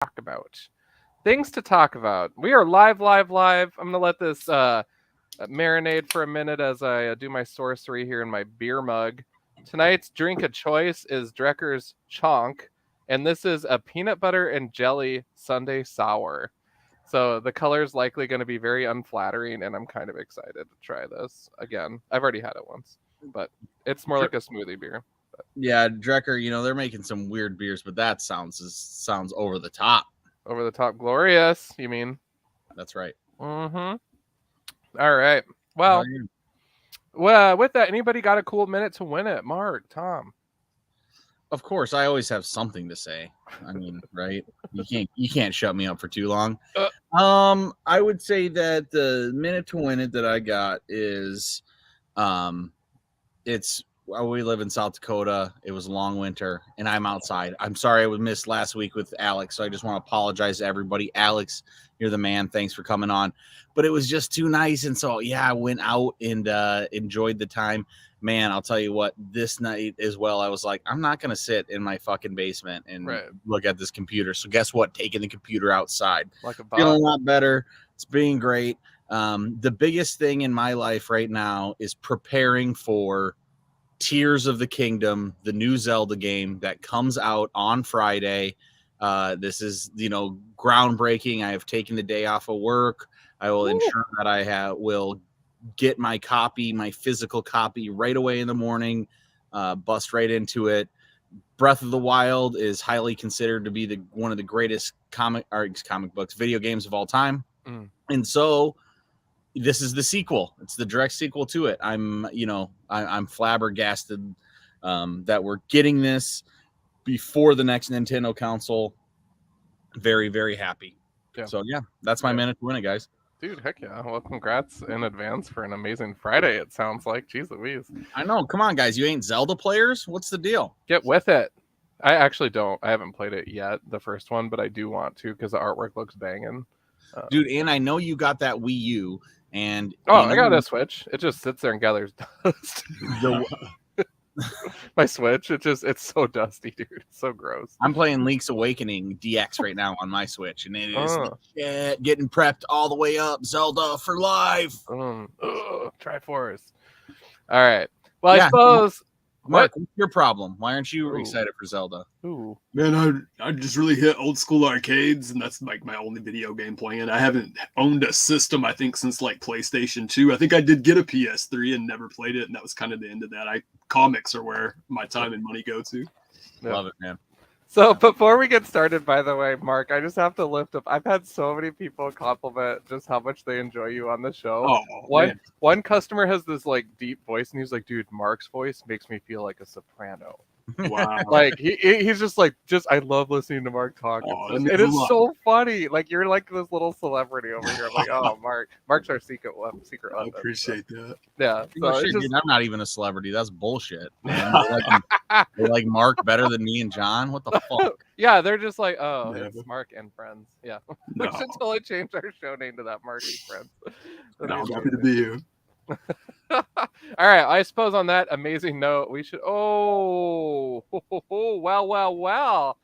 talk about. Things to talk about. We are live, live, live. I'm gonna let this marinade for a minute as I do my sorcery here in my beer mug. Tonight's drink of choice is Drecker's Chonk, and this is a peanut butter and jelly Sunday sour. So the color is likely going to be very unflattering, and I'm kind of excited to try this again. I've already had it once, but it's more like a smoothie beer. Yeah, Drecker, they're making some weird beers, but that sounds over the top. Over the top glorious, you mean? That's right. Mm-hmm. All right. How Well, are you? with that, anybody got a cool minute to win it? Mark, Tom. Of course, I always have something to say. I mean, right? You can't shut me up for too long. Uh, I would say that the minute to win it that I got is it's we live in South Dakota. It was a long winter, and I'm outside. I'm sorry I was missed last week with Alex, so I just want to apologize to everybody. Alex, you're the man. Thanks for coming on. But it was just too nice, and so yeah, I went out and enjoyed the time. Man, I'll tell you what, this night as well, I was like, I'm not gonna sit in my fucking basement and right. look at this computer. So guess what? Taking the computer outside, Like a feeling boss. a lot better. It's being great. The biggest thing in my life right now is preparing for Tears of the Kingdom, the new Zelda game that comes out on Friday. This is, groundbreaking. I have taken the day off of work. I will Woo. ensure that will get my copy, my physical copy, right away in the morning. Bust right into it. Breath of the Wild is highly considered to be one of the greatest comic books, video games of all time, and so this is the sequel. It's the direct sequel to it. I'm flabbergasted that we're getting this before the next Nintendo console. Very, very happy. Yeah. So yeah, that's my minute to win it, guys. Dude, heck yeah. Well, congrats in advance for an amazing Friday, it sounds like. Jeez Louise. I know. Come on, guys. You ain't Zelda players? What's the deal? Get with it. I actually don't. I haven't played it yet, the first one, but I do want to because the artwork looks banging. Dude, and I know you got that Wii U, and I got a Switch. It just sits there and gathers dust. the My Switch, it's so dusty, dude. It's so gross. I'm playing Link's Awakening DX right now on my Switch, and it is Oh. getting prepped all the way up. Zelda for life. Triforce. All right. Well, Yeah. I suppose. Mark, what's your problem? Why aren't you excited for Zelda? Ooh. Man, I just really hit old school arcades, and that's like my only video game playing. I haven't owned a system, I think, since like PlayStation 2. I think I did get a PS3 and never played it, and that was kind of the end of that. Comics are where my time and money go to. Yeah. Love it, man. So before we get started, by the way, Mark, I just have to lift up. I've had so many people compliment just how much they enjoy you on the show. Oh, One customer has this like deep voice, and he's like, "Dude, Mark's voice makes me feel like a soprano." wow. Like he's just like, I love listening to Mark talk. It's so funny. Like you're like this little celebrity over here. I'm like, oh, Mark's our secret weapon. I appreciate that. Yeah. So Shit, dude, I'm not even a celebrity. That's bullshit. Man. They like Mark better than me and John. What the fuck? Yeah, they're just like, oh, Never. it's Mark and Friends. Yeah. No. We should totally change our show name to that, Mark and Friends. No, I'm happy to be here. All right, I suppose on that amazing note, we should. Oh, well.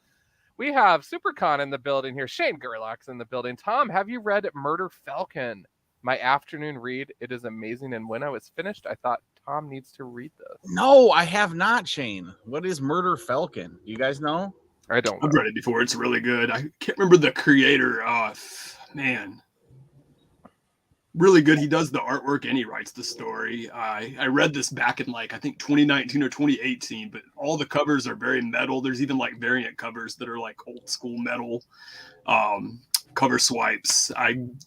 We have SuperCon in the building here. Shane Gerlach's in the building. Tom, have you read Murder Falcon? My afternoon read. It is amazing. And when I was finished, I thought Tom needs to read this. No, I have not, Shane. What is Murder Falcon? You guys know? I don't know. I've read it before. It's really good. I can't remember the creator. Man. Really good. He does the artwork and he writes the story. I read this back in I think 2019 or 2018, but all the covers are very metal. There's even like variant covers that are like old school metal cover swipes. I'm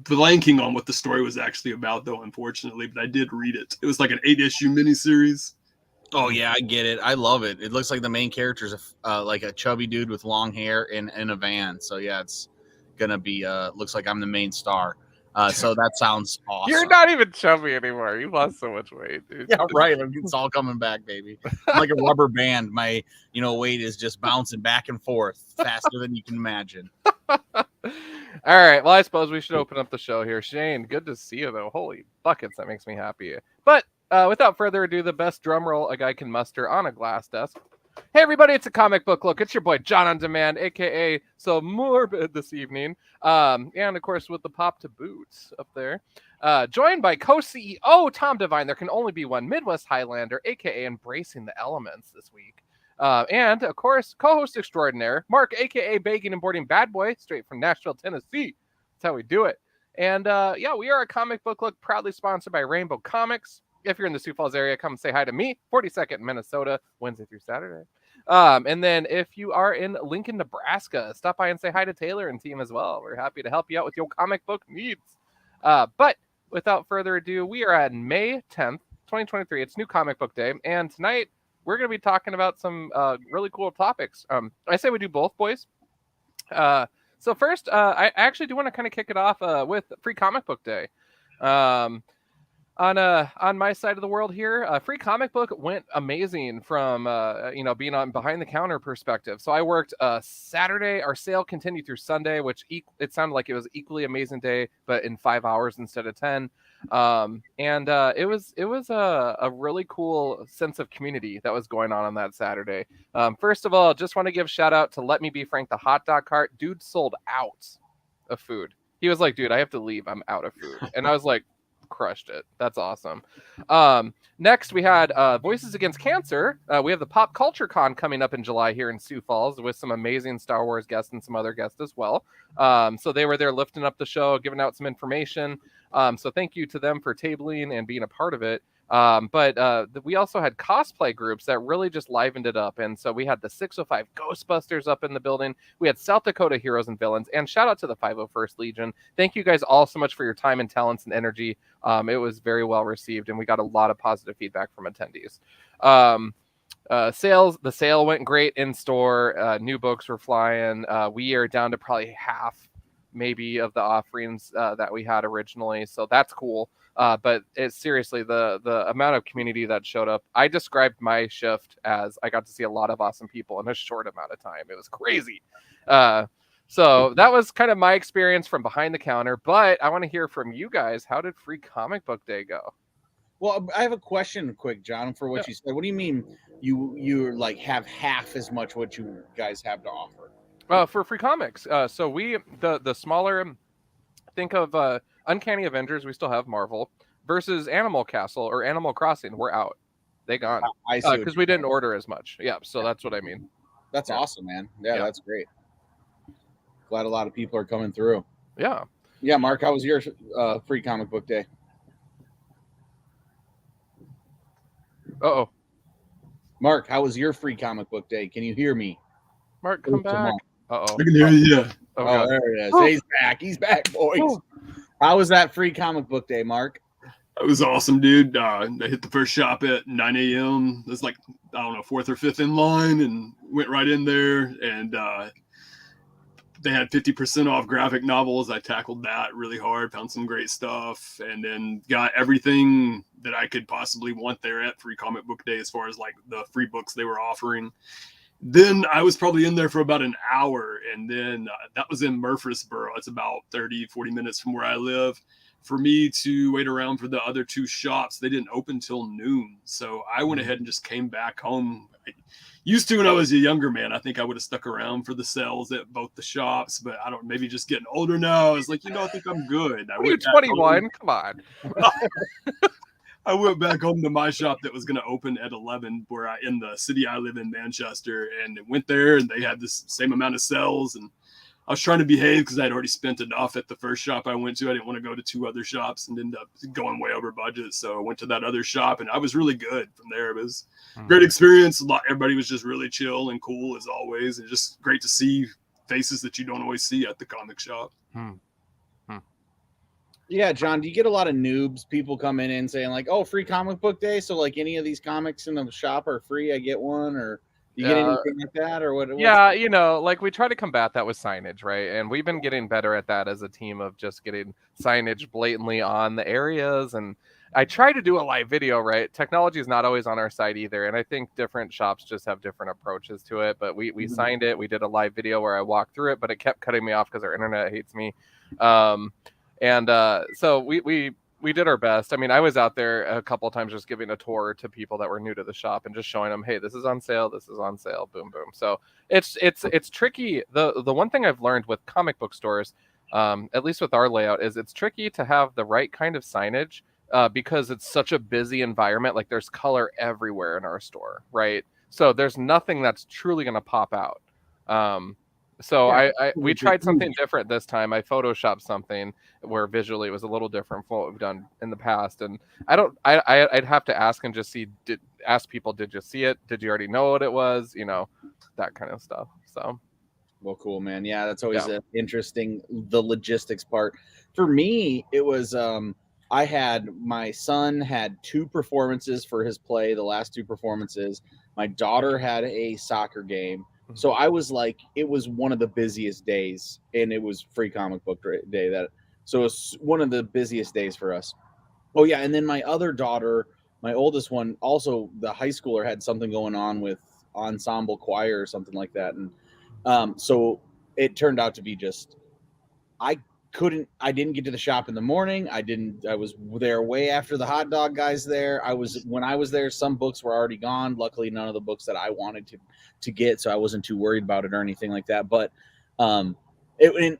blanking on what the story was actually about though, unfortunately, but I did read it. It was like an 8-issue miniseries. Oh yeah, I get it. I love it. It looks like the main character's like a chubby dude with long hair in a van. So yeah, it's gonna be looks like I'm the main star. So that sounds awesome. You're not even chubby anymore. You lost so much weight, dude. Yeah, right. It's all coming back, baby. I'm like a rubber band. My, weight is just bouncing back and forth faster than you can imagine. All right. Well, I suppose we should open up the show here. Shane, good to see you, though. Holy buckets, that makes me happy. But without further ado, the best drum roll a guy can muster on a glass desk. Hey everybody, it's a comic book look. It's your boy John on Demand, aka So Morbid this evening. And of course with the pop to boots up there. Joined by co-CEO Tom Devine. There can only be one Midwest Highlander, aka Embracing the Elements this week. And of course, co-host extraordinaire, Mark, aka Baking and Boarding Bad Boy, straight from Nashville, Tennessee. That's how we do it. And yeah, we are a comic book look proudly sponsored by Rainbow Comics. If you're in the Sioux Falls area, come say hi to me. 42nd Minnesota, Wednesday through Saturday. And then if you are in Lincoln, Nebraska, stop by and say hi to Taylor and team as well. We're happy to help you out with your comic book needs. But without further ado, we are at May 10th, 2023. It's New Comic Book Day. And tonight we're going to be talking about some really cool topics. I say we do both, boys. So first, I actually do want to kind of kick it off with Free Comic Book Day. On my side of the world here, Free Comic Book went amazing from being on behind the counter perspective. So I worked Saturday. Our sale continued through Sunday, which it sounded like it was equally amazing day, but in 5 hours instead of 10. It was a really cool sense of community that was going on that Saturday. First of all, just want to give shout out to Let Me Be Frank, the hot dog cart. Dude sold out of food. He was like, dude, I have to leave. I'm out of food. And I was like, crushed it. That's awesome. Next, we had Voices Against Cancer. We have the Pop Culture Con coming up in July here in Sioux Falls with some amazing Star Wars guests and some other guests as well. So they were there lifting up the show, giving out some information. So thank you to them for tabling and being a part of it. But we also had cosplay groups that really just livened it up. And so we had the 605 Ghostbusters up in the building. We had South Dakota Heroes and Villains, and shout out to the 501st Legion. Thank you guys all so much for your time and talents and energy. It was very well received, and we got a lot of positive feedback from attendees. The sale went great in store. New books were flying. We are down to probably half maybe of the offerings that we had originally. So that's cool. But it's seriously the amount of community that showed up. I described my shift as I got to see a lot of awesome people in a short amount of time. It was crazy. So that was kind of my experience from behind the counter, but I want to hear from you guys. How did Free Comic Book Day go? Well, I have a question quick, John, for what you said. What do you mean you like have half as much what you guys have to offer? For Free Comics. So we, the smaller, think of Uncanny Avengers, we still have Marvel, versus Animal Castle or Animal Crossing, we're out. They gone. Because we didn't order as much. Yeah, so that's what I mean. That's awesome, man. Yeah, that's great. Glad a lot of people are coming through. Yeah. Yeah, Mark, how was your Free Comic Book Day? Uh-oh. Mark, how was your Free Comic Book Day? Can you hear me? Mark, come back. Uh-oh. I can hear you. Yeah. Oh, there it is. Oh. He's back. He's back, boys. Oh. How was that Free Comic Book Day, Mark? It was awesome, dude. I hit the first shop at 9 a.m. It was like, I don't know, fourth or fifth in line, and went right in there. And they had 50% off graphic novels. I tackled that really hard, found some great stuff, and then got everything that I could possibly want there at Free Comic Book Day as far as like the free books they were offering. Then I was probably in there for about an hour, and then that was in Murfreesboro. It's about 30, 40 minutes from where I live. For me to wait around for the other two shops, they didn't open till noon. So I went ahead and just came back home. I used to when I was a younger man. I think I would have stuck around for the sales at both the shops, but I don't, maybe just getting older now. I was like, I think I'm good. You're 21. Come on. I went back home to my shop that was going to open at 11, in the city I live in, Manchester, and went there, and they had this same amount of sales. And I was trying to behave because I'd already spent enough at the first shop I went to. I didn't want to go to two other shops and end up going way over budget. So I went to that other shop, and I was really good from there. It was a great experience. Everybody was just really chill and cool as always, and just great to see faces that you don't always see at the comic shop. Yeah, John, do you get a lot of noobs, people come in and saying like, oh, Free Comic Book Day, so like any of these comics in the shop are free, I get one, or do you get anything like that, or what? Yeah, like we try to combat that with signage, right? And we've been getting better at that as a team of just getting signage blatantly on the areas. And I try to do a live video, right? Technology is not always on our side either, and I think different shops just have different approaches to it. But we signed it, we did a live video where I walked through it, but it kept cutting me off because our internet hates me. So we we did our best. I mean, I was out there a couple of times just giving a tour to people that were new to the shop and just showing them, hey, this is on sale, boom, boom. So it's tricky. The one thing I've learned with comic book stores, at least with our layout, is it's tricky to have the right kind of signage because it's such a busy environment. Like there's color everywhere in our store, right? So there's nothing that's truly going to pop out. So we tried something different this time. I photoshopped something where visually it was a little different from what we've done in the past. And I'd have to ask and just see, ask people, did you see it? Did you already know what it was? You know, that kind of stuff. So. Well, cool, man. Yeah, that's always interesting. The logistics part for me, it was, my son had 2 performances for his play. The last 2 performances, my daughter had a soccer game. So I was like, it was one of the busiest days, and it was Free Comic Book Day. So it was one of the busiest days for us. Oh yeah, and then my other daughter, my oldest one, also the high schooler had something going on with ensemble choir or something like that, and so it turned out to be just I didn't get to the shop in the morning. I was there way after the hot dog guys there. When I was there, some books were already gone. Luckily, none of the books that I wanted to get, so I wasn't too worried about it or anything like that. But and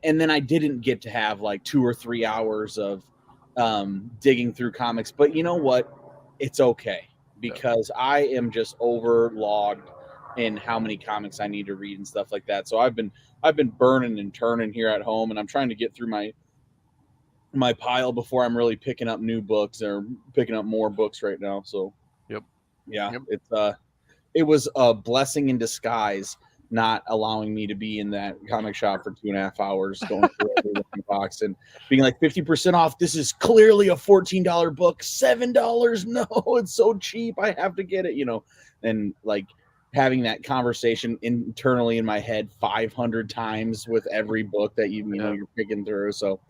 then I didn't get to have like 2 or 3 hours of digging through comics. But you know what? It's okay because I am just overlogged in how many comics I need to read and stuff like that. So I've been burning and turning here at home, and I'm trying to get through my pile before I'm really picking up new books or picking up more books right now. So it was a blessing in disguise not allowing me to be in that comic shop for 2.5 hours going through every box and being like 50% off. This is clearly a $14 book, $7. No, it's so cheap. I have to get it, you know, and like having that conversation internally in my head 500 times with every book that you know you're picking through. So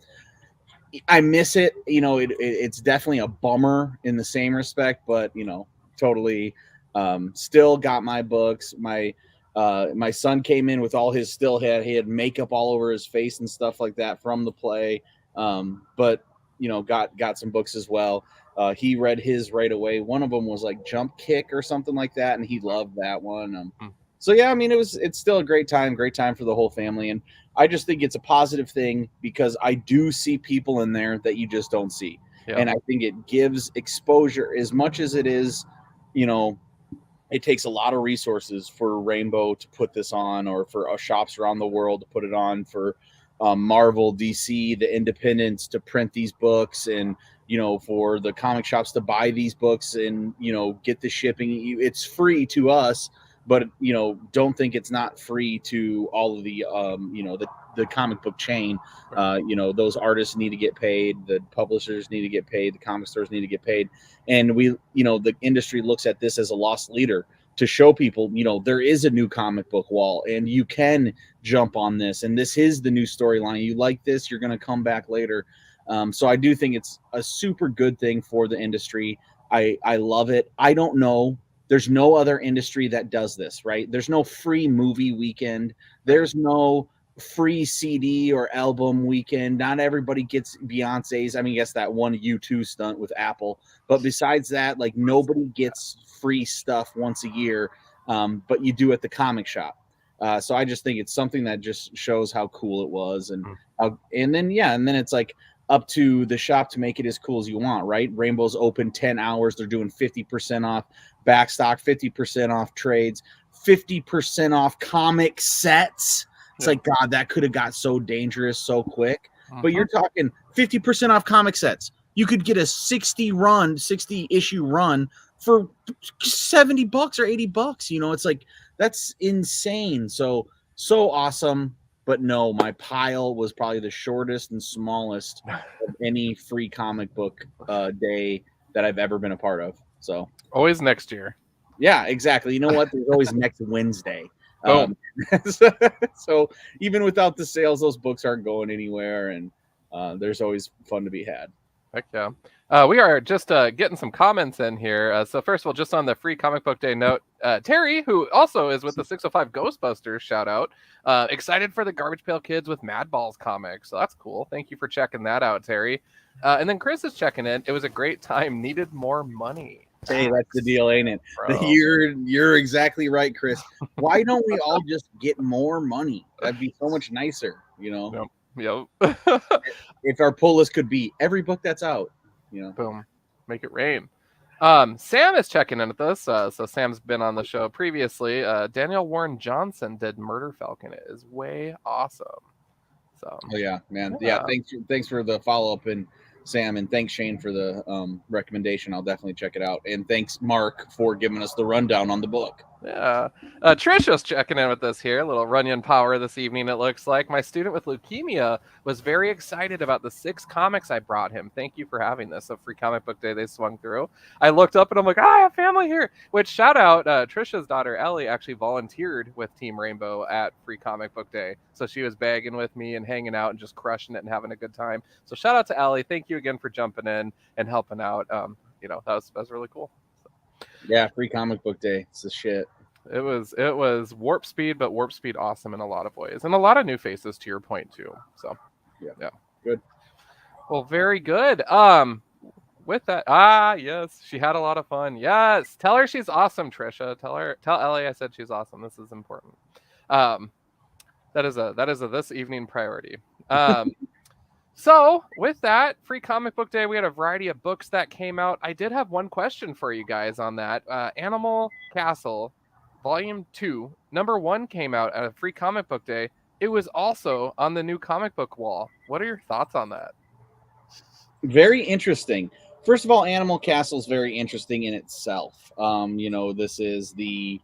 I miss it. You know, it's definitely a bummer in the same respect, but you know, totally still got my books. My son came in with all his he had makeup all over his face and stuff like that from the play. But you know, got some books as well. He read his right away. One of them was like Jump Kick or something like that, and he loved that one. So yeah, I mean, it's still a great time for the whole family, and I just think it's a positive thing because I do see people in there that you just don't see, and I think it gives exposure as much as it is, you know. It takes a lot of resources for Rainbow to put this on, or for shops around the world to put it on, for Marvel, DC, the independents to print these books, and you know, for the comic shops to buy these books and you know, get the shipping. It's free to us, but you know, don't think it's not free to all of the you know, the comic book chain. You know, those artists need to get paid, the publishers need to get paid, the comic stores need to get paid, and we, you know, the industry looks at this as a lost leader to show people, you know, there is a new comic book wall and you can jump on this, and this is the new storyline. You like this, you're going to come back later. So I do think it's a super good thing for the industry. I love it. I don't know. There's no other industry that does this, right? There's no free movie weekend. There's no free CD or album weekend. Not everybody gets Beyonce's. I mean, yes, that one U2 stunt with Apple. But besides that, like nobody gets free stuff once a year, but you do at the comic shop. So I just think it's something that just shows how cool it was. And then it's like, up to the shop to make it as cool as you want, right? Rainbow's open 10 hours. They're doing 50% off backstock, 50% off trades, 50% off comic sets. It's like, God, that could have got so dangerous so quick. But you're talking 50% off comic sets. You could get a 60 issue run for $70 or $80. You know, it's like, that's insane. So awesome. But no, my pile was probably the shortest and smallest of any free comic book day that I've ever been a part of. So always next year. Yeah, exactly. You know what? There's always next Wednesday. So even without the sales, those books aren't going anywhere, and there's always fun to be had. Heck yeah. We are just getting some comments in here. So first of all, just on the free comic book day note, Terry, who also is with the 605 Ghostbusters, shout out. Excited for the Garbage Pail Kids with Mad Balls comic. So that's cool. Thank you for checking that out, Terry. And then Chris is checking in. It was a great time. Needed more money. Hey, that's the deal, ain't it? Bro. You're exactly right, Chris. Why don't we all just get more money? That'd be so much nicer, you know. Yep. If our pull list could be every book that's out, you know. Boom. Make it rain. Sam is checking in with us. So Sam's been on the show previously. Daniel Warren Johnson did Murder Falcon. It is way awesome. So Oh yeah, man. Yeah, thanks for the follow up, and Sam, and thanks Shane for the recommendation. I'll definitely check it out. And thanks Mark for giving us the rundown on the book. Yeah. Trisha's checking in with us here. A little Runyon power this evening, it looks like. My student with leukemia was very excited about the 6 comics I brought him. Thank you for having this. So free comic book day they swung through. I looked up and I'm like, I have family here. Which shout out, Trisha's daughter Ellie actually volunteered with Team Rainbow at free comic book day. So she was bagging with me and hanging out and just crushing it and having a good time. So shout out to Ellie. Thank you again for jumping in and helping out. That was really cool. Yeah, free comic book day. It's the shit. It was warp speed, but warp speed awesome in a lot of ways, and a lot of new faces to your point too. So yeah, good. Well, very good. With that, yes, she had a lot of fun. Yes, tell her she's awesome, Trisha. Tell Ellie I said she's awesome. This is important. That is a this evening priority. So with that, free comic book day, we had a variety of books that came out. I did have one question for you guys on that. Animal Castle, Volume 2, number 1 came out at a free comic book day. It was also on the new comic book wall. What are your thoughts on that? Very interesting. First of all, Animal Castle is very interesting in itself. This is the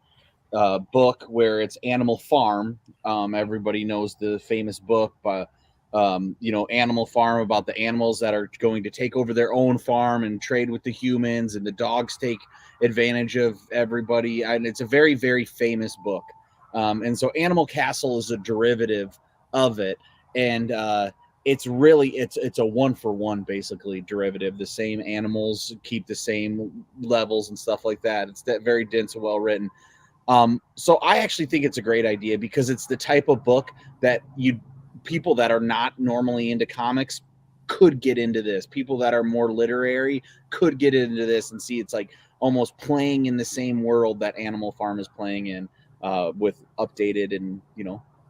book where it's Animal Farm. Everybody knows the famous book by Animal Farm, about the animals that are going to take over their own farm and trade with the humans, and the dogs take advantage of everybody. And it's a very, very famous book. And so Animal Castle is a derivative of it. And it's a 1-for-1 basically derivative. The same animals keep the same levels and stuff like that. It's that very dense and well written. So I actually think it's a great idea, because it's the type of book that people that are not normally into comics could get into this. People that are more literary could get into this and see it's like almost playing in the same world that Animal Farm is playing in, with updated and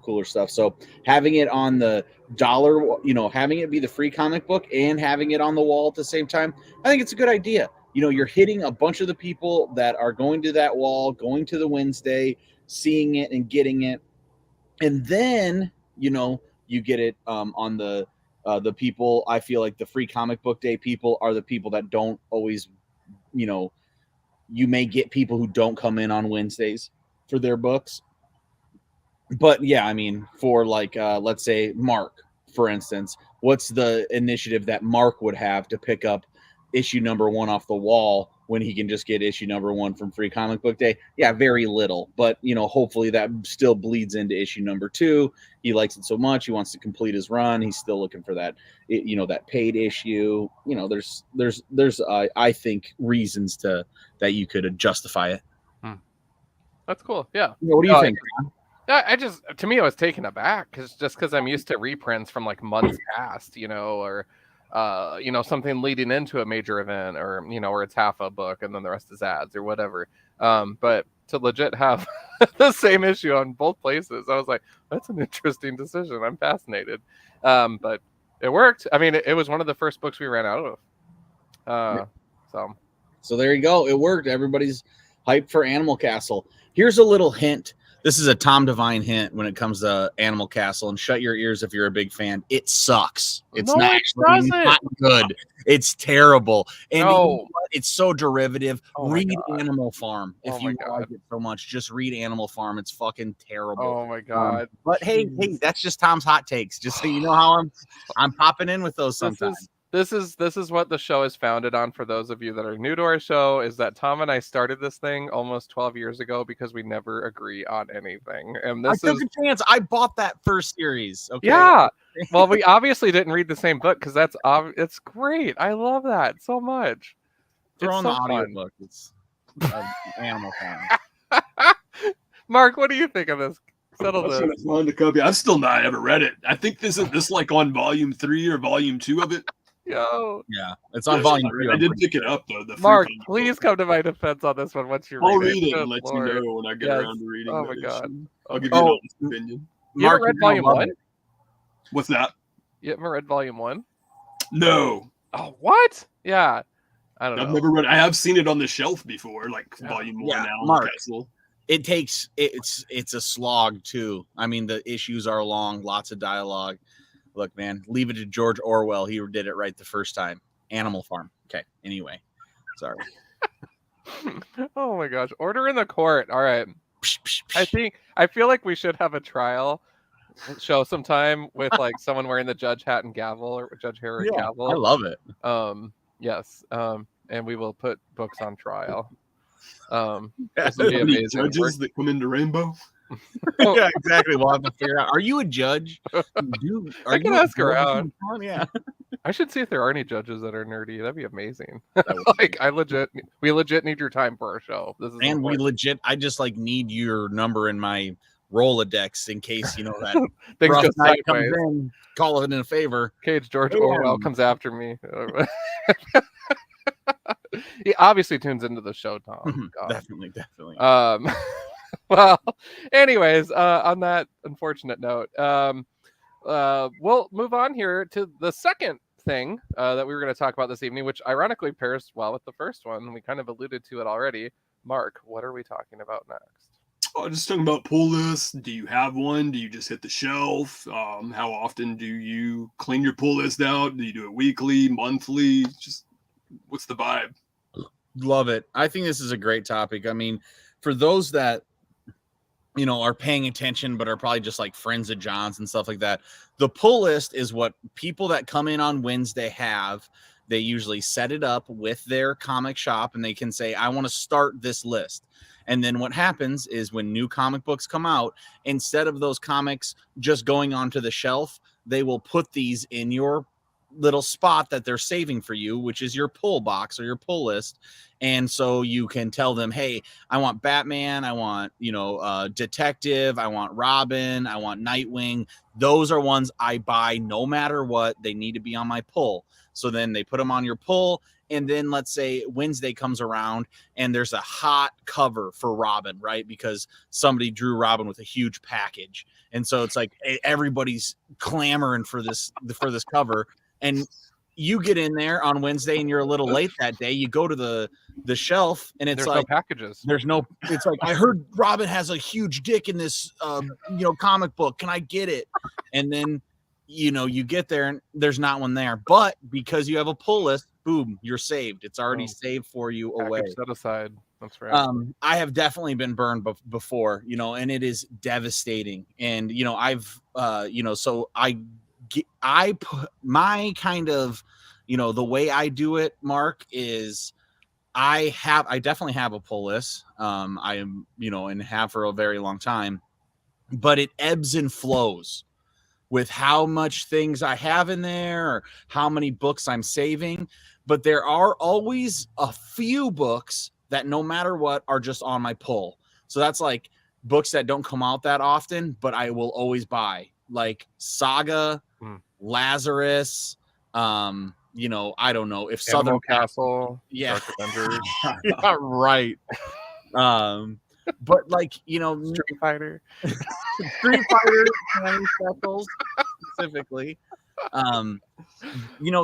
cooler stuff. So having it on the dollar, having it be the free comic book and having it on the wall at the same time, I think it's a good idea. You're hitting a bunch of the people that are going to that wall, going to the Wednesday, seeing it and getting it, and then you get it on the people. I feel like the free comic book day people are the people that don't always, you may get people who don't come in on Wednesdays for their books. But yeah, I mean, for like, let's say Mark, for instance, what's the initiative that Mark would have to pick up issue number 1 off the wall when he can just get issue number 1 from free comic book day? Yeah, very little, but hopefully that still bleeds into issue number 2. He likes it so much, he wants to complete his run. He's still looking for that, that paid issue. There's I think reasons that you could justify it. That's cool. Yeah. What do you think? I just, to me, I was taken aback because I'm used to reprints from like months past, or something leading into a major event, or or it's half a book and then the rest is ads or whatever. But to legit have the same issue on both places, I was like, that's an interesting decision. I'm fascinated. But it worked. I mean, it was one of the first books we ran out of. So there you go. It worked. Everybody's hyped for Animal Castle. Here's a little hint. This is a Tom Devine hint when it comes to Animal Castle, and shut your ears if you're a big fan. It sucks. It's not good. It's terrible. And it's so derivative. Read Animal Farm. If you like it so much, just read Animal Farm. It's fucking terrible. Oh my God. But hey, that's just Tom's hot takes. Just so you know how I'm popping in with those sometimes. This is what the show is founded on. For those of you that are new to our show, is that Tom and I started this thing almost 12 years ago because we never agree on anything. And this I took a chance. I bought that first series. Okay. Yeah. Well, we obviously didn't read the same book because it's great. I love that so much. Throw It's on the so fun. audiobook. It's Animal Farm. Mark, what do you think of this? Settle I'm this. trying to find the copy. I've still not ever read it. I think this like on volume 3 or volume 2 of it. Yo, Yeah, it's on Yes, volume 2. I I'm did pretty pick it sure. up though. The free Mark, comic please book. come to my defense on this one once you I'll read read it Good and let Lord. you know when I get Yes. around to reading Oh that my God. issue. I'll give you an Oh, honest opinion. You ever Mark, read you're gonna volume love 1? it. What's that? You ever read volume 1? No, Oh, what? Yeah. I don't I've know. never read. I have seen it on the shelf before, like Yeah. volume 1 Yeah, Alan Mark. Castle. It's a slog too. I mean, the issues are long, lots of dialogue. Look, man, leave it to George Orwell. He did it right the first time. Animal Farm. Okay. Anyway, sorry. Oh my gosh. Order in the court. All right. I feel like we should have a trial show sometime with like someone wearing the judge hat and gavel or Judge Harry Yeah, gavel. I love it. Yes. And we will put books on trial. How This would be many amazing. judges that come into Rainbow? Yeah, exactly. We'll have to figure out. Are you a judge? I can ask around. Yeah. I should see if there are any judges that are nerdy. That'd be amazing. That would Like we legit need your time for our show. This is And we important. legit, I just like need your number in my Rolodex in case you know that Things rough go night comes sideways. in. Call it in a favor. Cage George Damn. Orwell comes after me. He obviously tunes into the show, Tom. God. Definitely. Well, anyways, on that unfortunate note, we'll move on here to the second thing that we were going to talk about this evening, which ironically pairs well with the first one. We kind of alluded to it already. Mark, what are we talking about next? Oh, just talking about pull lists. Do you have one? Do you just hit the shelf? How often do you clean your pull list out? Do you do it weekly, monthly? Just what's the vibe? Love it. I think this is a great topic. I mean, for those that are paying attention but are probably just like friends of John's and stuff like that, the pull list is what people that come in on Wednesday have. They usually set it up with their comic shop and they can say, I want to start this list. And then what happens is when new comic books come out, instead of those comics just going onto the shelf, they will put these in your little spot that they're saving for you, which is your pull box or your pull list. And so you can tell them, hey, I want Batman, I want, Detective, I want Robin, I want Nightwing. Those are ones I buy no matter what. They need to be on my pull. So then they put them on your pull. And then let's say Wednesday comes around and there's a hot cover for Robin, right? Because somebody drew Robin with a huge package. And so it's like everybody's clamoring for this cover. And you get in there on Wednesday and you're a little late that day. You go to the shelf and it's There's like no packages. It's like, I heard Robin has a huge dick in this comic book. Can I get it? And then you get there and there's not one there. But because you have a pull list, boom, you're saved. It's already saved for you away. Set aside. That's right. I have definitely been burned before, and it is devastating. And I've so I put my kind of, the way I do it, Mark, is I definitely have a pull list. I am, and have for a very long time, but it ebbs and flows with how much things I have in there or how many books I'm saving. But there are always a few books that no matter what are just on my pull. So that's like books that don't come out that often, but I will always buy, like Saga, Lazarus, I don't know if Animal Southern Castle, yeah, Dark Avengers, yeah, right. But like Street Fighter, specials specifically.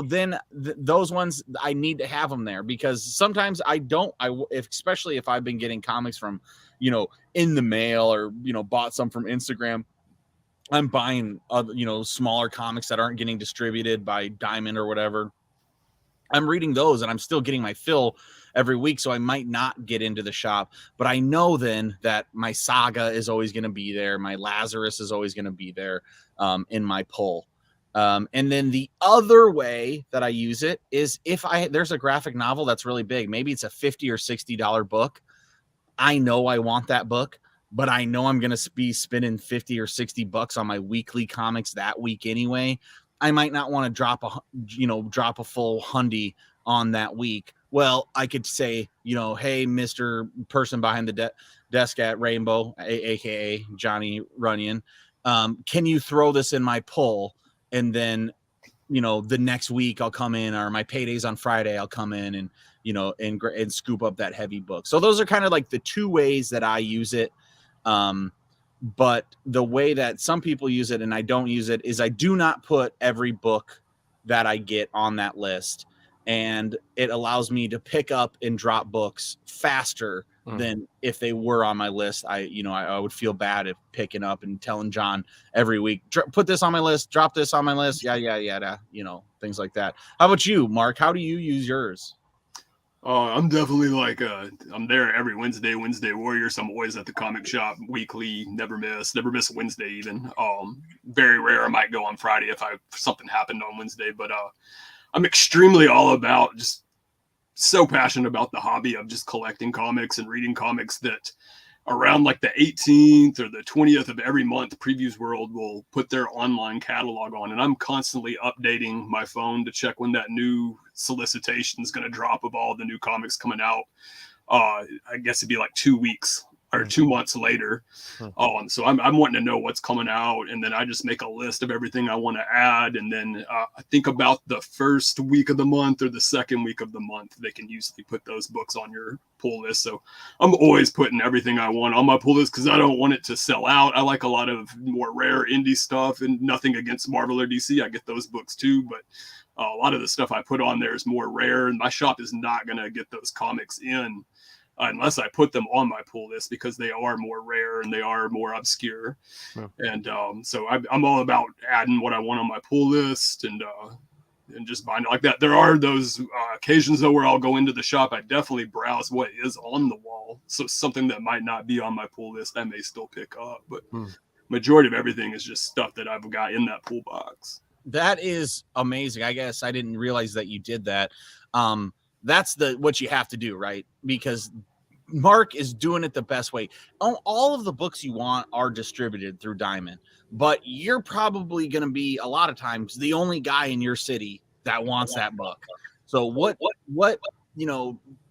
Then those ones I need to have them there because sometimes I don't. Especially if I've been getting comics from, in the mail or bought some from Instagram. I'm buying smaller comics that aren't getting distributed by Diamond or whatever. I'm reading those and I'm still getting my fill every week, so I might not get into the shop. But I know then that my Saga is always going to be there. My Lazarus is always going to be there in my pull. And then the other way that I use it is if there's a graphic novel that's really big, maybe it's a $50 or $60 book. I know I want that book. but I know I'm going to be spending 50 or 60 bucks on my weekly comics that week anyway, I might not want to drop a full hundy on that week. Well, I could say, hey, Mr. Person behind the desk at Rainbow, aka Johnny Runyon, can you throw this in my pull? And then, the next week I'll come in, or my payday's on Friday, I'll come in and, and scoop up that heavy book. So those are kind of like the two ways that I use it. But the way that some people use it and I don't use it is I do not put every book that I get on that list. And it allows me to pick up and drop books faster than if they were on my list. I would feel bad if picking up and telling John every week, put this on my list, drop this on my list. Yeah. Things like that. How about you, Mark? How do you use yours? I'm definitely like, I'm there every Wednesday Warriors. I'm always at the comic shop weekly, never miss Wednesday even. Very rare I might go on Friday if something happened on Wednesday, but I'm extremely all about, just so passionate about the hobby of just collecting comics and reading comics, that around like the 18th or the 20th of every month, Previews World will put their online catalog on, and I'm constantly updating my phone to check when that new solicitation is going to drop of all the new comics coming out. I guess it'd be like 2 weeks or 2 months later. So I'm wanting to know what's coming out, and then I just make a list of everything I want to add, and then I think about the first week of the month or the second week of the month, they can usually put those books on your pull list. So I'm always putting everything I want on my pull list because I don't want it to sell out. I like a lot of more rare indie stuff, and nothing against Marvel or DC. I get those books too, but a lot of the stuff I put on there is more rare, and my shop is not going to get those comics in unless I put them on my pull list, because they are more rare and they are more obscure. And so I'm all about adding what I want on my pull list and just buying it like that. There are those occasions though where I'll go into the shop. I definitely browse what is on the wall. So something that might not be on my pull list, I may still pick up. But majority of everything is just stuff that I've got in that pull box. That is amazing. I guess I didn't realize that you did that. That's what you have to do, right? Because Mark is doing it the best way. All of the books you want are distributed through Diamond, but you're probably going to be a lot of times the only guy in your city that wants that book. So what,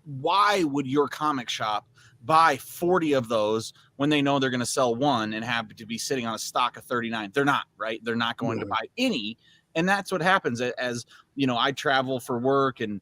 why would your comic shop buy 40 of those when they know they're going to sell one and have to be sitting on a stock of 39? They're not, right? They're not going to buy any. And that's what happens as, I travel for work and,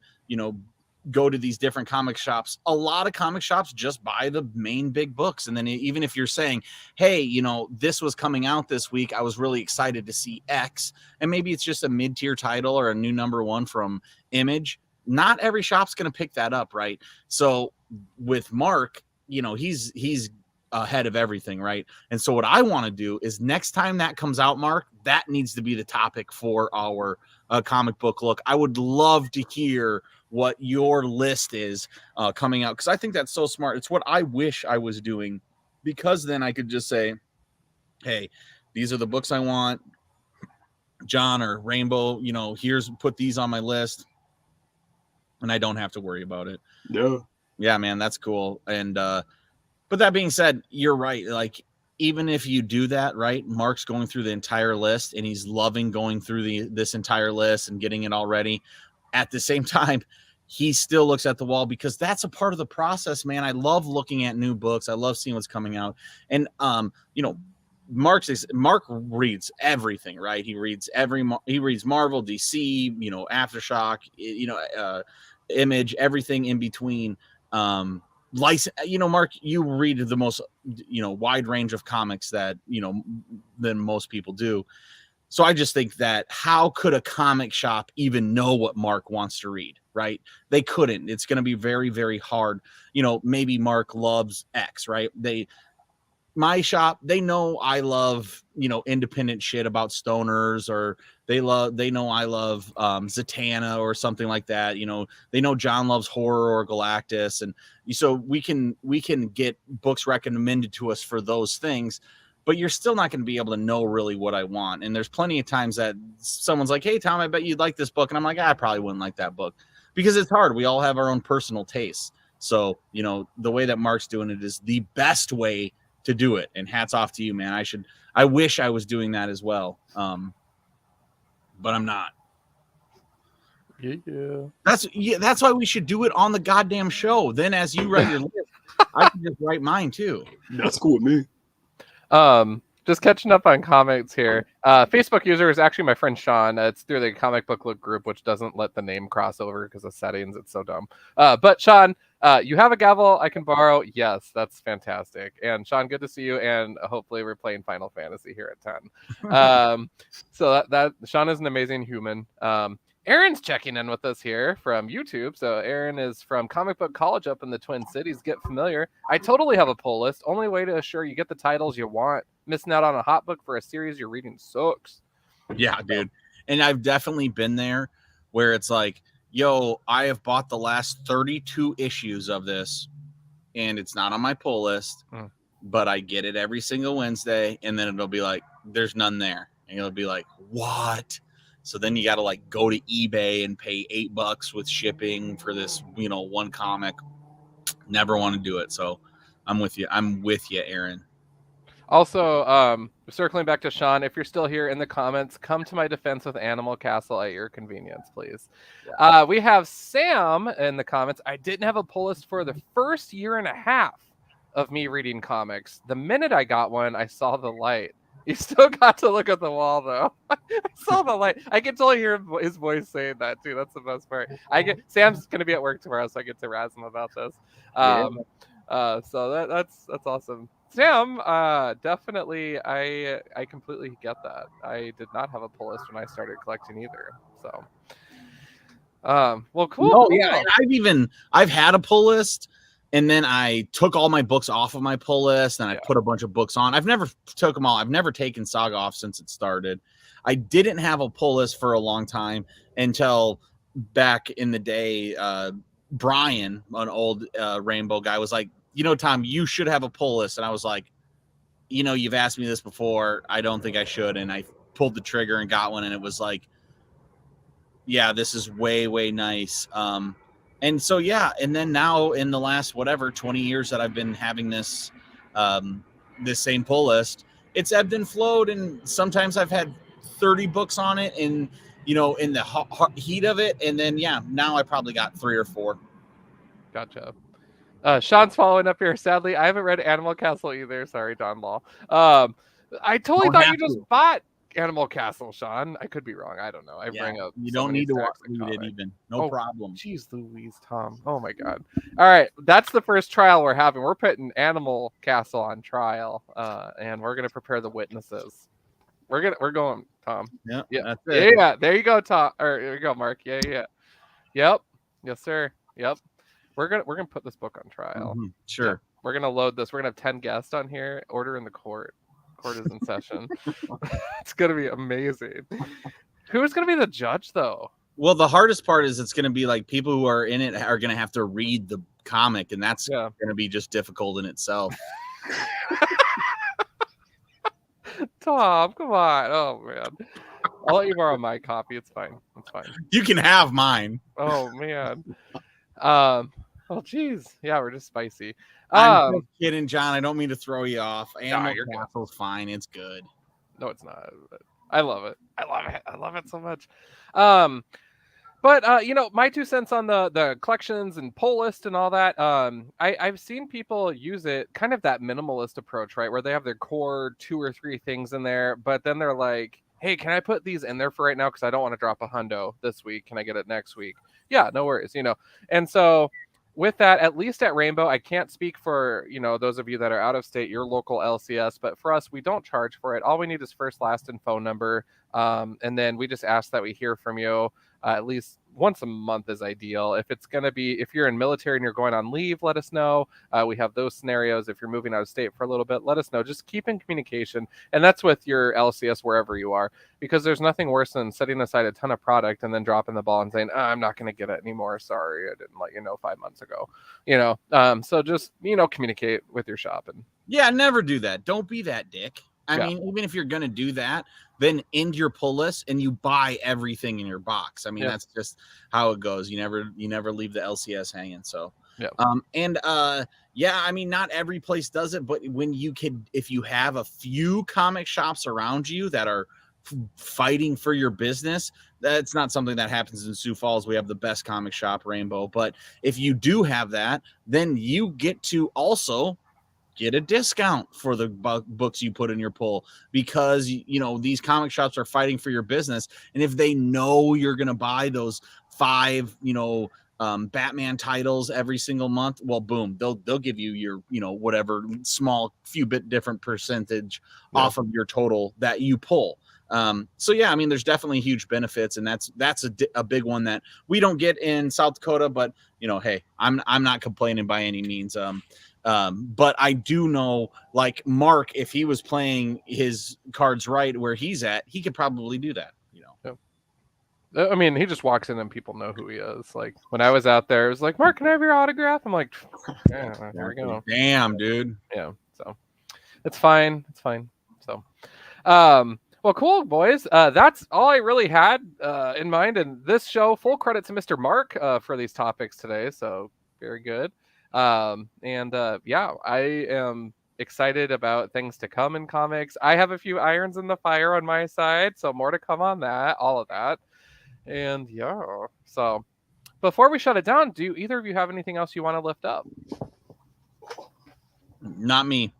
go to these different comic shops. A lot of comic shops just buy the main big books. And then even if you're saying, hey, this was coming out this week, I was really excited to see X, and maybe it's just a mid-tier title or a new #1 from Image, not every shop's going to pick that up, right? So with Mark, he's ahead of everything, right? And so what I want to do is next time that comes out, Mark, that needs to be the topic for our comic book look. I would love to hear what your list is coming out, because I think that's so smart. It's what I wish I was doing, because then I could just say, hey, these are the books I want, John or Rainbow, put these on my list, and I don't have to worry about it. Yeah, man, that's cool. And but that being said, you're right. Like, even if you do that, right, Mark's going through the entire list and he's loving going through this entire list and getting it all ready. At the same time, he still looks at the wall, because that's a part of the process, man. I love looking at new books. I love seeing what's coming out. And, Mark reads everything, right? He reads Marvel, DC, Aftershock, Image, everything in between. Mark, you read the most, wide range of comics that, than most people do. So I just think that how could a comic shop even know what Mark wants to read, right? They couldn't. It's going to be very, very hard. Maybe Mark loves X, right? My shop, they know I love, independent shit about stoners, or they know I love Zatanna or something like that. They know John loves horror or Galactus. And so we can get books recommended to us for those things, but you're still not going to be able to know really what I want. And there's plenty of times that someone's like, hey, Tom, I bet you'd like this book. And I'm like, I probably wouldn't like that book, because it's hard. We all have our own personal tastes. So, the way that Mark's doing it is the best way to do it. And hats off to you, man. I wish I was doing that as well. But I'm not. Yeah. That's why we should do it on the goddamn show. Then as you write your list, I can just write mine too. That's cool with me. Just catching up on comments here. Facebook user is actually my friend Sean. It's through the Comic Book Look group, which doesn't let the name cross over because of settings. It's so dumb. But Sean, you have a gavel I can borrow. Yes, that's fantastic. And Sean, good to see you. And hopefully we're playing Final Fantasy here at 10. So that Sean is an amazing human. Aaron's checking in with us here from YouTube. So Aaron is from Comic Book College up in the Twin Cities. Get familiar. I totally have a pull list. Only way to assure you get the titles you want. Missing out on a hot book for a series you're reading sucks. Yeah, dude. And I've definitely been there where it's like, yo, I have bought the last 32 issues of this and it's not on my pull list, but I get it every single Wednesday. And then it'll be like, there's none there. And it'll be like, what? So then you got to like go to eBay and pay $8 with shipping for this, one comic. Never want to do it. So I'm with you. I'm with you, Aaron. Also, circling back to Sean, if you're still here in the comments, come to my defense with Animal Castle at your convenience, please. Yeah. We have Sam in the comments. I didn't have a pull list for the first year and a half of me reading comics. The minute I got one, I saw the light. You still got to look at the wall, though. I saw the light. I can totally hear his voice saying that, too. That's the best part. Sam's going to be at work tomorrow, so I get to razz him about this. So that's awesome. Sam, definitely, I completely get that. I did not have a pull list when I started collecting either. So, well, cool. No, yeah, I've had a pull list. And then I took all my books off of my pull list and I put a bunch of books on. I've never took them all. I've never taken Saga off since it started. I didn't have a pull list for a long time until back in the day. Brian, an old Rainbow guy, was like, Tom, you should have a pull list. And I was like, you've asked me this before. I don't think I should. And I pulled the trigger and got one. And it was like, yeah, this is way, way nice. And so, yeah. And then now in the last, 20 years that I've been having this, this same pull list, it's ebbed and flowed. And sometimes I've had 30 books on it and, in the heat of it. And then, now I probably got 3 or 4. Gotcha. Sean's following up here. Sadly, I haven't read Animal Castle either. Sorry, Don Law. I totally thought you just bought Animal Castle, Sean. I could be wrong. I don't know. I bring up. You don't need to read it even. No problem. Jeez Louise, Tom. Oh my God. All right, that's the first trial we're having. We're putting Animal Castle on trial, and we're gonna prepare the witnesses. We're going, Tom. Yeah. That's it. Yeah. There you go, Tom. Or here you go, Mark. Yeah. Yep. Yes, sir. Yep. We're gonna put this book on trial. Mm-hmm. Sure. Yep. We're gonna load this. We're gonna have 10 guests on here. Order in the court. Court is in session. It's gonna be amazing. Who's gonna be the judge, though? Well, the hardest part is it's gonna be like people who are in it are gonna have to read the comic, and that's gonna be just difficult in itself. Tom, come on. Oh man. I'll let you borrow my copy. It's fine. It's fine. You can have mine. Oh man. Oh geez. Yeah, we're just spicy. I'm just kidding, John. I don't mean to throw you off. Animal Castle's fine. It's good. No, it's not. I love it. I love it so much. But my 2 cents on the collections and pull list and all that. I've seen people use it kind of that minimalist approach, right? Where they have their core 2 or 3 things in there, but then they're like, hey, can I put these in there for right now? Because I don't want to drop $100 this week. Can I get it next week? Yeah, no worries. And so with that, at least at Rainbow, I can't speak for, those of you that are out of state, your local LCS, but for us, we don't charge for it. All we need is first, last, and phone number. And then we just ask that we hear from you at least once a month is ideal. If you're in military and you're going on leave, let us know. We have those scenarios. If you're moving out of state for a little bit, let us know. Just keep in communication. And that's with your LCS wherever you are, because there's nothing worse than setting aside a ton of product and then dropping the ball and saying, I'm not going to get it anymore. Sorry, I didn't let you know 5 months ago. So just, communicate with your shop. And yeah, never do that. Don't be that dick. I mean, even if you're going to do that, then end your pull list and you buy everything in your box. I mean, that's just how it goes. You never leave the LCS hanging. So Yep. Yeah, I mean, not every place does it, but when you could, if you have a few comic shops around you that are fighting for your business, that's not something that happens in Sioux Falls. We have the best comic shop, Rainbow. But if you do have that, then you get to also get a discount for the books you put in your pull, because you know these comic shops are fighting for your business, and if they know you're going to buy those 5 Batman titles every single month, well, boom, they'll give you your whatever small few bit different percentage off of your total that you pull. So yeah, I mean, there's definitely huge benefits, and that's a big one that we don't get in South Dakota, but hey, I'm not complaining by any means. But I do know, like Mark, if he was playing his cards right where he's at, he could probably do that. I mean, he just walks in and people know who he is. Like when I was out there, it was like, Mark, can I have your autograph? I'm like, yeah, there we go. Damn, dude. Yeah, so it's fine. It's fine. So, well, cool, boys. That's all I really had in mind in this show. Full credit to Mr. Mark for these topics today. So very good. Yeah, I am excited about things to come in comics. I have a few irons in the fire on my side, so more to come on that, all of that. And yeah, so before we shut it down, do either of you have anything else you want to lift up? Not me.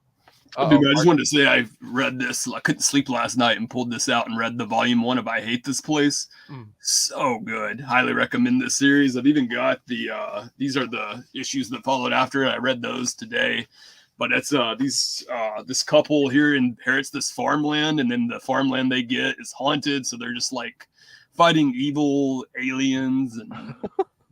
Dude, I just wanted to say I read this. I couldn't sleep last night and pulled this out and read the volume 1 of I Hate This Place. So good. Highly recommend this series. I've even got the these are the issues that followed after it. I read those today. But it's this couple here inherits this farmland, and then the farmland they get is haunted, so they're just like fighting evil aliens and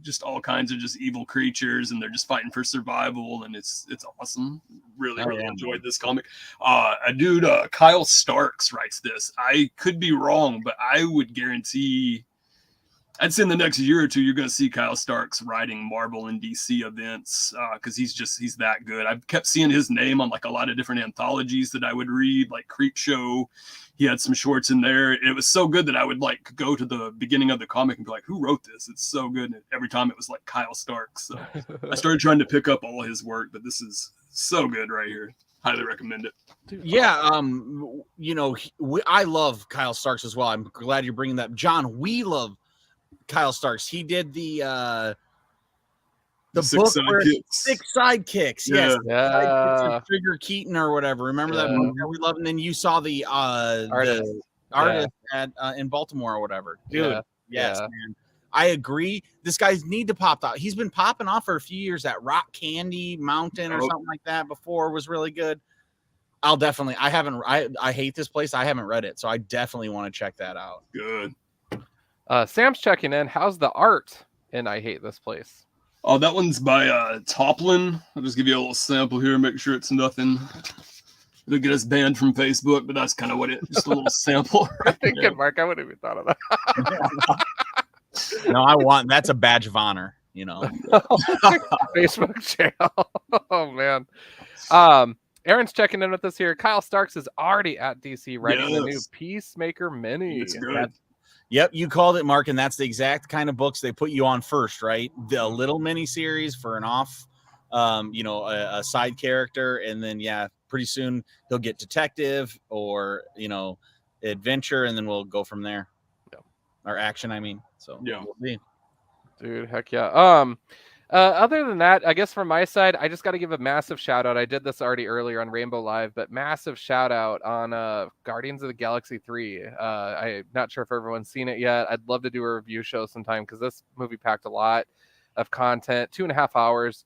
just all kinds of just evil creatures, and they're just fighting for survival, and it's awesome. Really enjoyed this comic. A dude, Kyle Starks, writes this. I could be wrong, but I would guarantee I'd say in the next year or two you're going to see Kyle Starks writing Marvel and DC events, because he's that good. I've kept seeing his name on like a lot of different anthologies that I would read, like Creep Show. He had some shorts in there. It was so good that I would like go to the beginning of the comic and be like, who wrote this? It's so good. And every time it was like Kyle Starks. So I started trying to pick up all his work, but this is so good right here. Highly recommend it. Yeah. I love Kyle Starks as well. I'm glad you're bringing that up. John, we love Kyle Starks. He did the book where Six Sidekicks. Yes. Yeah. Trigger Keaton or whatever. Remember that book that we love? And then you saw the artist at in Baltimore or whatever. Dude, yes, man. I agree. This guy's need to pop out. He's been popping off for a few years. That Rock Candy Mountain or something like that before was really good. I Hate This Place. I haven't read it, so I definitely want to check that out. Good. Sam's checking in. How's the art in I Hate This Place? Oh, that one's by Toplin. I'll just give you a little sample here, make sure it's nothing. It'll get us banned from Facebook, but that's kind of what just a little sample. I'm thinking, Mark, I wouldn't even thought of that. No, that's a badge of honor, Facebook channel. Oh man. Aaron's checking in with us here. Kyle Starks is already at DC writing the new Peacemaker mini. It's good. Yep, you called it, Mark, and that's the exact kind of books they put you on first, right? The little mini series for an off, a side character, and then pretty soon he'll get detective or adventure, and then we'll go from there. Yeah. Or action, I mean. So yeah, we'll see. Dude, heck yeah. Other than that, I guess from my side, I just got to give a massive shout out. I did this already earlier on Rainbow Live, but massive shout out on Guardians of the Galaxy 3. I'm not sure if everyone's seen it yet. I'd love to do a review show sometime because this movie packed a lot of content, 2.5 hours.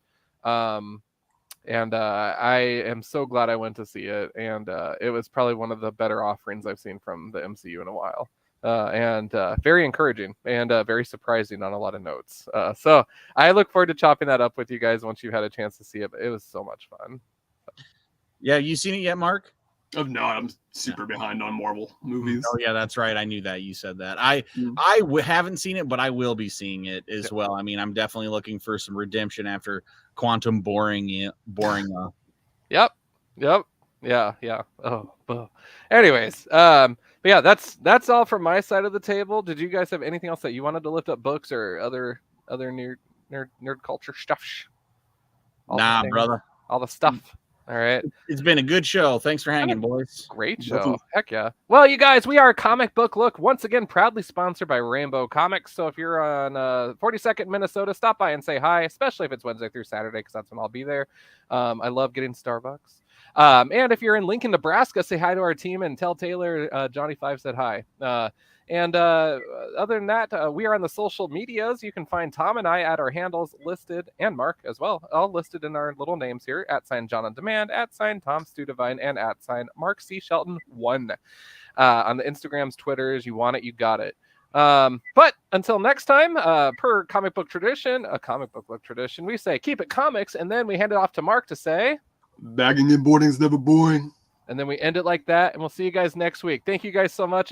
And I am so glad I went to see it. And it was probably one of the better offerings I've seen from the MCU in a while. And very encouraging and very surprising on a lot of notes. So I look forward to chopping that up with you guys once you've had a chance to see it. But it was so much fun. Yeah, you seen it yet, Mark? Oh, no, I'm super behind on Marvel movies. Oh yeah, that's right. I knew that you said that. I haven't seen it, but I will be seeing it as well. I mean, I'm definitely looking for some redemption after Quantum boring. Yep. Yeah. Oh. Anyways, but yeah, that's all from my side of the table. Did you guys have anything else that you wanted to lift up, books or other nerd culture stuff? all the Nah, things, brother. all the stuff. All right. It's been a good show. Thanks for hanging, boys. Great show. Definitely. Heck yeah. Well, you guys, we are Comic Book Look, once again proudly sponsored by Rainbow Comics. So if you're on 42nd Minnesota, stop by and say hi, especially if it's Wednesday through Saturday, because that's when I'll be there. I love getting Starbucks. And if you're in Lincoln, Nebraska, say hi to our team and tell Taylor Johnny Five said hi. And other than that, we are on the social medias. You can find Tom and I at our handles listed, and Mark as well, all listed in our little names here, @John on Demand, @Tom Stu Divine, and @Mark C. Shelton 1. On the Instagrams, Twitters, you want it, you got it. But until next time, per comic book tradition, a comic book look tradition, we say keep it comics, and then we hand it off to Mark to say, Bagging and boarding's never boring. and then we end it like that, and we'll see you guys next week. Thank you guys so much.